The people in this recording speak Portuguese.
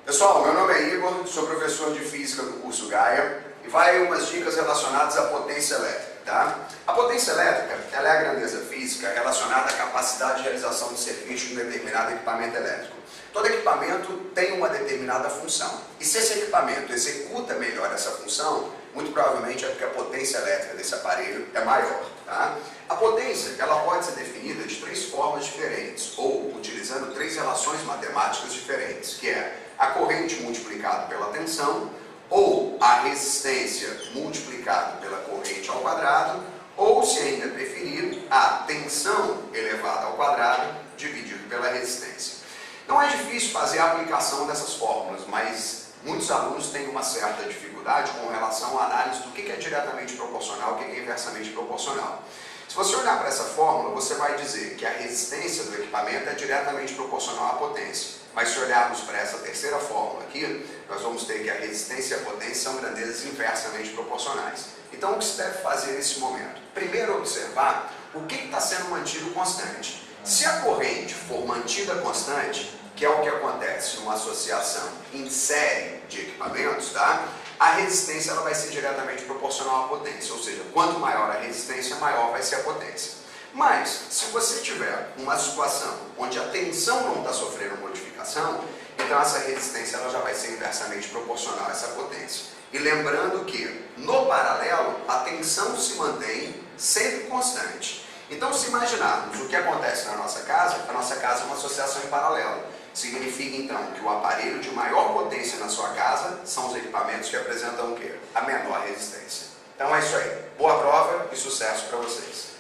Pessoal, meu nome é Igor, sou professor de Física do curso Gaia e vai umas dicas relacionadas à potência elétrica, tá? A potência elétrica, ela é a grandeza física relacionada à capacidade de realização de serviço de um determinado equipamento elétrico. Todo equipamento tem uma determinada função e se esse equipamento executa melhor essa função, muito provavelmente é porque a potência elétrica desse aparelho é maior, tá? A potência, ela pode ser definida de três formas diferentes ou utilizando três relações matemáticas diferentes, que é a corrente multiplicada pela tensão, ou a resistência multiplicada pela corrente ao quadrado, ou, se ainda preferir, a tensão elevada ao quadrado dividido pela resistência. Não é difícil fazer a aplicação dessas fórmulas, mas muitos alunos têm uma certa dificuldade com relação à análise do que é diretamente proporcional e o que é inversamente proporcional. Se você olhar para essa fórmula, você vai dizer que a resistência do equipamento é diretamente proporcional à potência. Mas se olharmos para essa terceira fórmula aqui, nós vamos ter que a resistência e a potência são grandezas inversamente proporcionais. Então, o que se deve fazer nesse momento? Primeiro, observar o que está sendo mantido constante. Se a corrente for mantida constante, que é o que acontece numa associação em série de equipamentos, tá? A resistência ela vai ser diretamente proporcional à potência, ou seja, quanto maior a resistência, maior vai ser a potência. Mas, se você tiver uma situação onde a tensão não está sofrendo modificação, então essa resistência ela já vai ser inversamente proporcional a essa potência. E lembrando que, no paralelo, a tensão se mantém sempre constante. Então, se imaginarmos o que acontece na nossa casa, a nossa casa é uma associação em paralelo. Significa, então, que o aparelho de maior potência na sua casa são os equipamentos que apresentam o quê? A menor resistência. Então é isso aí. Boa prova e sucesso para vocês.